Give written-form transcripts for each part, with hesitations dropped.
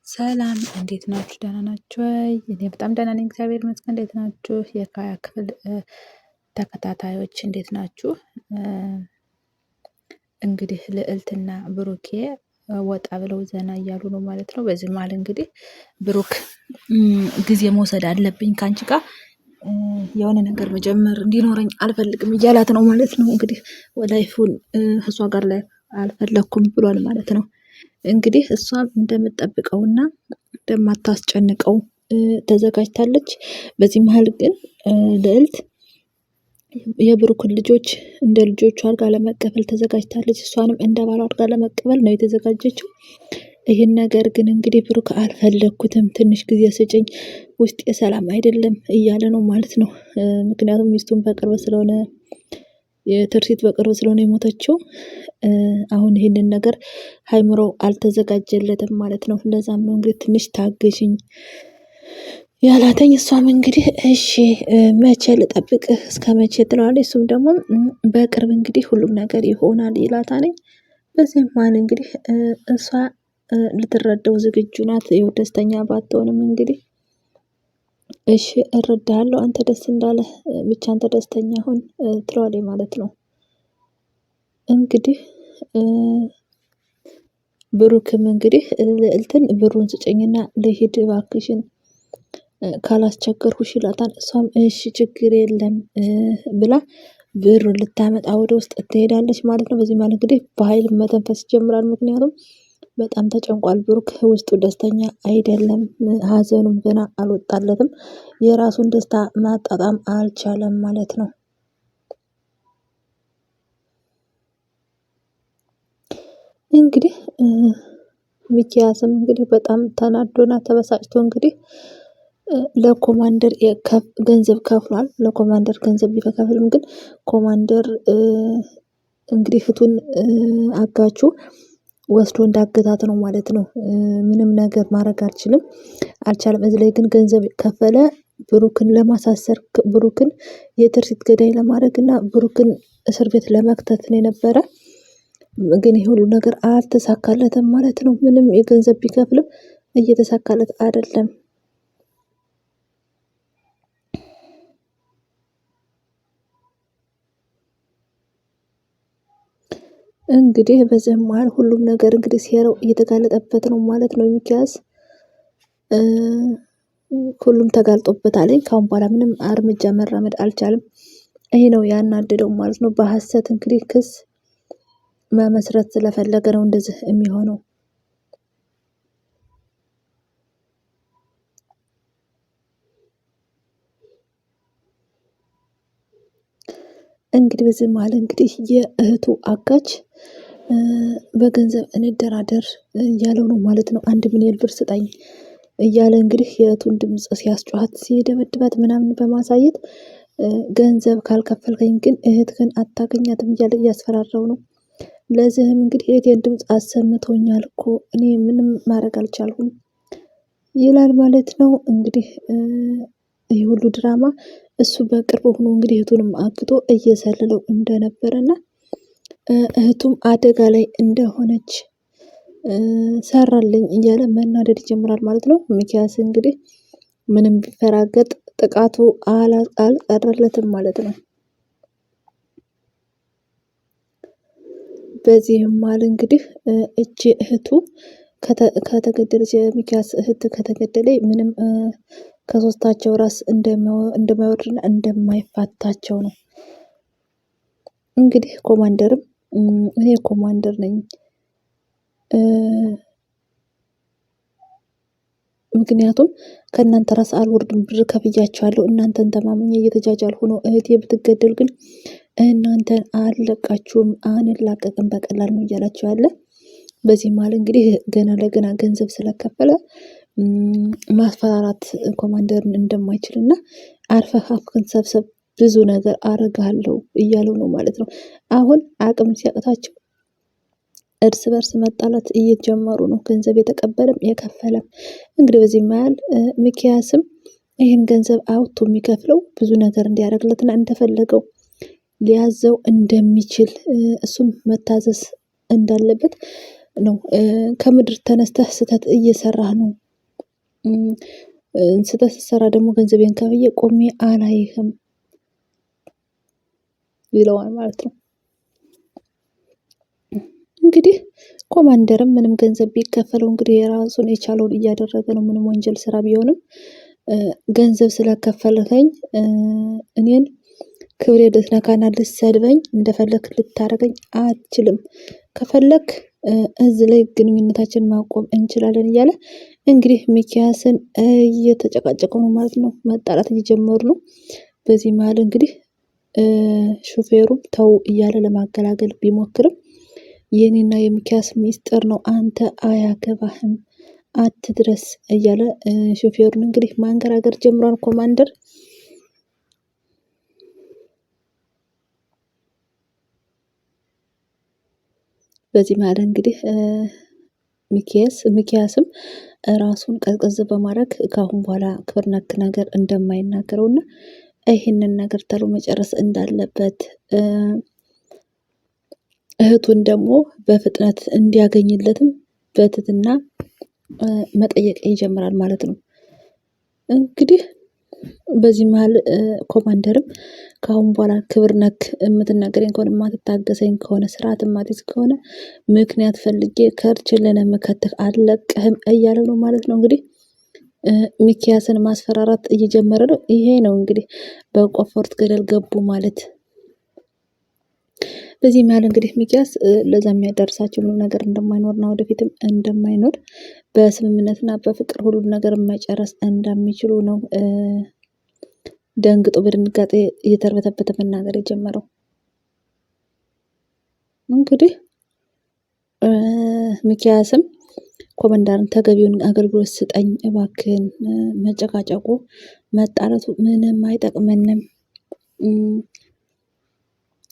ሰላም እንዴት ናችሁ? ደህና ናችሁ ወይ? እኔ በጣም ደህና ነኝ፣ እግዚአብሔር ይመስገን። እንዴት ናችሁ? የካያ ክፍል ተከታታዮች እንዴት ናችሁ? እንግዲህ ልዕልትና ብሩኬ ወጣ ብለው ዘና እያሉ ነው ማለት ነው። በዚህ መሀል እንግዲህ ብሩክ ጊዜ መውሰድ አለብኝ ከአንቺ ጋር የሆነ ነገር መጀመር እንዲኖረኝ አልፈልግም እያላት ነው ማለት ነው። እንግዲህ ላይፉን እሷ ጋር ላይ አልፈለኩም ብሏል ማለት ነው። እንግዲህ እሷም እንደምትጠብቀውና እንደማታስጨንቀው ተዘጋጅታለች። በዚህ መሀል ግን ልዕልት የብሩክን ልጆች እንደ ልጆቹ አድርጋ ለመቀበል ተዘጋጅታለች። እሷንም እንደ ባሏ አድርጋ ለመቀበል ነው የተዘጋጀችው። ይህን ነገር ግን እንግዲህ ብሩክ አልፈለግኩትም፣ ትንሽ ጊዜ ስጭኝ፣ ውስጤ ሰላም አይደለም እያለ ነው ማለት ነው። ምክንያቱም ሚስቱን በቅርብ ስለሆነ የትርሲት በቅርብ ስለሆነ የሞተችው አሁን ይህንን ነገር ሃይምሮ አልተዘጋጀለትም ማለት ነው። ለዛም ነው እንግዲህ ትንሽ ታግሽኝ ያላተኝ። እሷም እንግዲህ እሺ መቼ ልጠብቅህ እስከ መቼ ትለዋለች። እሱም ደግሞ በቅርብ እንግዲህ ሁሉም ነገር ይሆናል ይላታለኝ። በዚህም መሀል እንግዲህ እሷ ልትረዳው ዝግጁ ናት። ይኸው ደስተኛ ባትሆንም እንግዲህ እሺ እረዳሃለሁ፣ አንተ ደስ እንዳለህ ብቻ አንተ ደስተኛ ሁን ትለዋለች ማለት ነው። እንግዲህ ብሩክም እንግዲህ ልዕልትን ብሩን ስጭኝና ልሂድ እባክሽን ካላስቸገርኩሽ ይላታል። እሷም እሺ ችግር የለም ብላ ብሩን ልታመጣ ወደ ውስጥ ትሄዳለች ማለት ነው። በዚህ ማለት እንግዲህ በኃይል መተንፈስ ይጀምራል። ምክንያቱም በጣም ተጨንቋል ብሩክ፣ ውስጡ ደስተኛ አይደለም። ሀዘኑም ገና አልወጣለትም። የራሱን ደስታ ማጣጣም አልቻለም ማለት ነው። እንግዲህ ሚኪያስም እንግዲህ በጣም ተናዶና ተበሳጭቶ እንግዲህ ለኮማንደር ገንዘብ ከፍሏል። ለኮማንደር ገንዘብ ቢከፍልም ግን ኮማንደር እንግዲህ እህቱን አጋቹ ወስዶ እንዳገታት ነው ማለት ነው። ምንም ነገር ማድረግ አልቻለም። እዚህ ላይ ግን ገንዘብ ከፈለ ብሩክን ለማሳሰር፣ ብሩክን የትርሲት ገዳይ ለማድረግ እና ብሩክን እስር ቤት ለመክተት ነው የነበረ። ግን ይህ ሁሉ ነገር አልተሳካለትም ማለት ነው። ምንም የገንዘብ ቢከፍልም እየተሳካለት አይደለም። እንግዲህ በዚህ መሀል ሁሉም ነገር እንግዲህ ሴራው እየተጋለጠበት ነው ማለት ነው። ሚኪያስ ሁሉም ተጋልጦበታል። ካሁን በኋላ ምንም እርምጃ መራመድ አልቻለም። ይሄ ነው ያናደደው ማለት ነው። በሀሰት እንግዲህ ክስ መመስረት ስለፈለገ ነው እንደዚህ የሚሆነው። እንግዲህ በዚህ መሀል እንግዲህ የእህቱ አጋች በገንዘብ እንደራደር እያለው ነው ማለት ነው። 1 ሚሊዮን ብር ስጠኝ እያለ እንግዲህ የእህቱን ድምፅ ሲያስጨዋት ሲደበድባት ምናምን በማሳየት ገንዘብ ካልከፈልከኝ ግን እህትህን አታገኛትም እያለ እያስፈራራው ነው። ለዚህም እንግዲህ የእህቴን ድምፅ አሰምቶኛል እኮ እኔ ምንም ማድረግ አልቻልኩም ይላል ማለት ነው። እንግዲህ ይህ ሁሉ ድራማ እሱ በቅርብ ሆኖ እንግዲህ እህቱንም አግቶ እየሰለለው እንደነበረና እህቱም አደጋ ላይ እንደሆነች ሰራልኝ እያለ መናደድ ይጀምራል ማለት ነው። ሚኪያስ እንግዲህ ምንም ቢፈራገጥ ጥቃቱ አልቀረለትም ማለት ነው። በዚህም መሀል እንግዲህ እህቱ ከተገደለች፣ የሚኪያስ እህት ከተገደለ ምንም ከሶስታቸው ራስ እንደማይወርድና እንደማይፋታቸው ነው። እንግዲህ ኮማንደርም እኔ ኮማንደር ነኝ፣ ምክንያቱም ከእናንተ ራስ አልወርድም፣ ብር ከፍያቸዋለሁ፣ እናንተን ተማመኝ እየተጃጃል ሆኖ እህቴ ብትገደል ግን እናንተን አልለቃችሁም፣ አንላቀቅም በቀላል ነው እያላቸው ያለ። በዚህ መሀል እንግዲህ ገና ለገና ገንዘብ ስለከፈለ ማስፈራራት ኮማንደርን እንደማይችል እና አርፈህ አፍህን ሰብሰብ፣ ብዙ ነገር አረጋለሁ እያለው ነው ማለት ነው። አሁን አቅም ሲያቅታቸው እርስ በርስ መጣላት እየጀመሩ ነው። ገንዘብ የተቀበለም የከፈለም። እንግዲህ በዚህ መሀል ሚኪያስም ይህን ገንዘብ አውጥቶ የሚከፍለው ብዙ ነገር እንዲያደርግለትና እንደፈለገው ሊያዘው እንደሚችል እሱም መታዘዝ እንዳለበት ነው። ከምድር ተነስተህ ስህተት እየሰራህ ነው። ስህተት ስትሰራ ደግሞ ገንዘቤን ከፍዬ ቆሜ አላይህም ይለዋል ማለት ነው። እንግዲህ ኮማንደርም ምንም ገንዘብ ቢከፈለው እንግዲህ የራሱን የቻለውን እያደረገ ነው። ምንም ወንጀል ስራ ቢሆንም ገንዘብ ስለከፈልከኝ እኔን ክብሬ ልትነካና ልትሰድበኝ እንደፈለክ ልታደርገኝ አትችልም። ከፈለክ እዚህ ላይ ግንኙነታችን ማቆም እንችላለን እያለ እንግዲህ ሚኪያስን እየተጨቃጨቀው ነው ማለት ነው። መጣላት እየጀመሩ ነው። በዚህ መሀል እንግዲህ ሹፌሩም ተው እያለ ለማገላገል ቢሞክርም የኔና የሚኪያስ ሚስጥር ነው፣ አንተ አያገባህም፣ አትድረስ እያለ ሹፌሩን እንግዲህ ማንገራገር ጀምሯል ኮማንደር። በዚህ መሀል እንግዲህ ሚኪያስም ራሱን ቀዝቀዝ በማድረግ ከአሁን በኋላ ክብር ነክ ነገር እንደማይናገረው እና ይህንን ነገር ተሎ መጨረስ እንዳለበት እህቱን ደግሞ በፍጥነት እንዲያገኝለትም በትህትና መጠየቅ ይጀምራል ማለት ነው። እንግዲህ በዚህ መሀል ኮማንደርም ከአሁን በኋላ ክብር ነክ የምትናገረኝ ከሆነ የማትታገሰኝ ከሆነ ስርዓት የማትይዝ ከሆነ ምክንያት ፈልጌ ከርችልን የምከትህ አልለቅህም እያለ ነው ማለት ነው። እንግዲህ ሚኪያስን ማስፈራራት እየጀመረ ነው። ይሄ ነው እንግዲህ በቆፈሩት ገደል ገቡ ማለት። በዚህ መሀል እንግዲህ ሚኪያስ ለዛ የሚያደርሳቸው ምንም ነገር እንደማይኖርና ወደፊትም እንደማይኖር በስምምነትና በፍቅር ሁሉን ነገር መጨረስ እንደሚችሉ ነው ደንግጦ በድንጋጤ እየተርበተበተ መናገር የጀመረው። እንግዲህ ሚኪያስም ኮመንዳርን ተገቢውን አገልግሎት ስጠኝ እባክህን፣ መጨቃጨቁ መጣለቱ ምንም አይጠቅመንም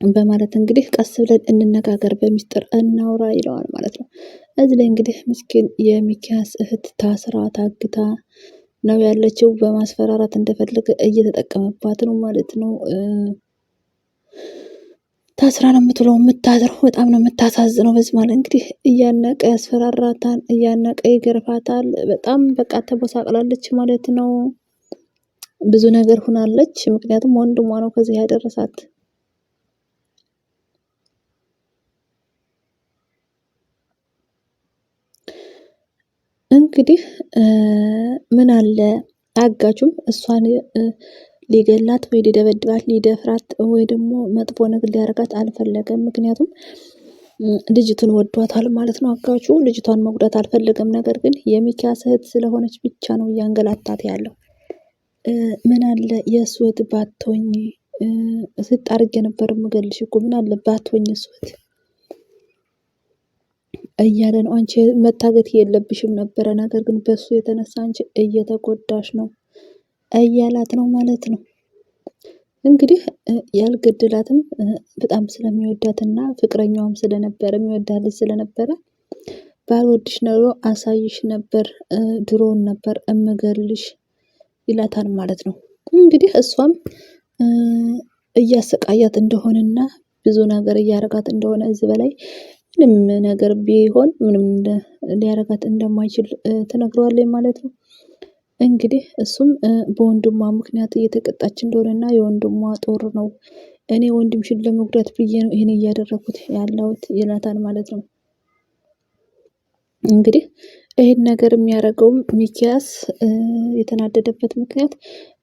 በማለት እንግዲህ ቀስ ብለን እንነጋገር፣ በሚስጥር እናውራ ይለዋል ማለት ነው። እዚህ ላይ እንግዲህ ምስኪን የሚኪያስ እህት ታስራ ታግታ ነው ያለችው። በማስፈራራት እንደፈለገ እየተጠቀመባት ነው ማለት ነው። ታስራ ነው የምትውለው የምታድረው። በጣም ነው የምታሳዝነው። በዚህ ማለት እንግዲህ እያነቀ ያስፈራራታል፣ እያነቀ ይገርፋታል። በጣም በቃ ተቦሳቅላለች ማለት ነው። ብዙ ነገር ሁናለች። ምክንያቱም ወንድሟ ነው ከዚህ ያደረሳት። እንግዲህ ምን አለ አጋቹም እሷን ሊገላት ወይ ሊደበድባት ሊደፍራት ወይ ደግሞ መጥፎ ነገር ሊያደርጋት አልፈለገም። ምክንያቱም ልጅቱን ወዷታል ማለት ነው። አጋቹ ልጅቷን መጉዳት አልፈለገም። ነገር ግን የሚኪያስ እህት ስለሆነች ብቻ ነው እያንገላታት ያለው። ምን አለ የእሱ እህት ባትሆኝ፣ ስጣርግ የነበር ምገልሽ እኮ ምን አለ ባትሆኝ እሱ እህት እያለ ነው። አንቺ መታገት የለብሽም ነበረ፣ ነገር ግን በሱ የተነሳ አንቺ እየተጎዳሽ ነው እያላት ነው ማለት ነው። እንግዲህ ያልገደላትም በጣም ስለሚወዳትና ፍቅረኛውም ስለነበረ የሚወዳት ልጅ ስለነበረ ባልወድሽ ኖሮ አሳይሽ ነበር፣ ድሮውን ነበር እምገልሽ ይላታል ማለት ነው። እንግዲህ እሷም እያሰቃያት እንደሆነና ብዙ ነገር እያረጋት እንደሆነ እዚህ በላይ ምንም ነገር ቢሆን ምንም ሊያረጋት እንደማይችል ትነግረዋለች ማለት ነው። እንግዲህ እሱም በወንድሟ ምክንያት እየተቀጣች እንደሆነና የወንድሟ ጦር ነው፣ እኔ ወንድምሽን ለመጉዳት ብዬ ነው ይሄን እያደረኩት ያለሁት ይላታል ማለት ነው። እንግዲህ ይሄን ነገር የሚያደርገውም ሚኪያስ የተናደደበት ምክንያት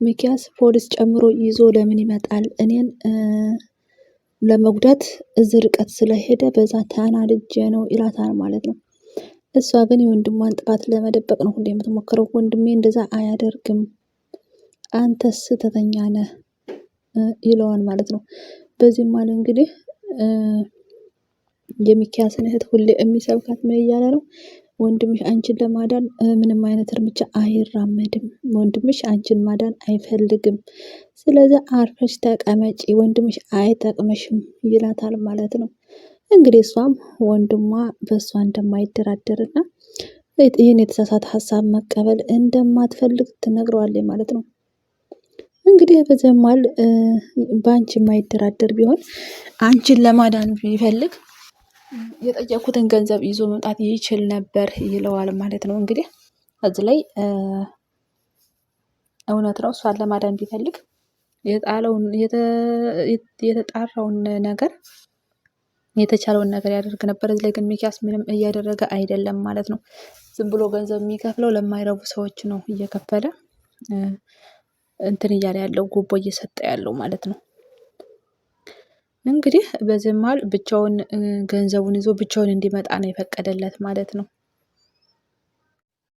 ሚኪያስ ፖሊስ ጨምሮ ይዞ ለምን ይመጣል እኔን ለመጉዳት እዚህ ርቀት ስለሄደ በዛ ተናድጄ ነው ይላታል ማለት ነው። እሷ ግን የወንድሟን ጥፋት ለመደበቅ ነው ሁሌ የምትሞክረው። ወንድሜ እንደዛ አያደርግም፣ አንተስ ስህተተኛ ነህ ይለዋል ማለት ነው። በዚህም ማለት እንግዲህ የሚኪያስን እህት ሁሌ የሚሰብካት ምን እያለ ነው? ወንድምሽ አንቺን ለማዳን ምንም አይነት እርምጃ አይራመድም፣ ወንድምሽ አንቺን ማዳን አይፈልግም፣ ስለዚህ አርፈሽ ተቀመጪ፣ ወንድምሽ አይጠቅምሽም ይላታል ማለት ነው። እንግዲህ እሷም ወንድሟ በእሷ እንደማይደራደርና ይህን የተሳሳተ ሀሳብ መቀበል እንደማትፈልግ ትነግረዋለች ማለት ነው። እንግዲህ በዚህ መሃል በአንቺ የማይደራደር ቢሆን አንቺን ለማዳን ቢፈልግ የጠየኩትን ገንዘብ ይዞ መምጣት ይችል ነበር ይለዋል ማለት ነው። እንግዲህ እዚህ ላይ እውነት ነው። እሷን ለማዳን ቢፈልግ የጣለውን የተጣራውን ነገር የተቻለውን ነገር ያደርግ ነበር። እዚህ ላይ ግን ሚኪያስ ምንም እያደረገ አይደለም ማለት ነው። ዝም ብሎ ገንዘብ የሚከፍለው ለማይረቡ ሰዎች ነው እየከፈለ እንትን እያለ ያለው ጉቦ እየሰጠ ያለው ማለት ነው። እንግዲህ በዚህ መሃል ብቻውን ገንዘቡን ይዞ ብቻውን እንዲመጣ ነው የፈቀደለት ማለት ነው።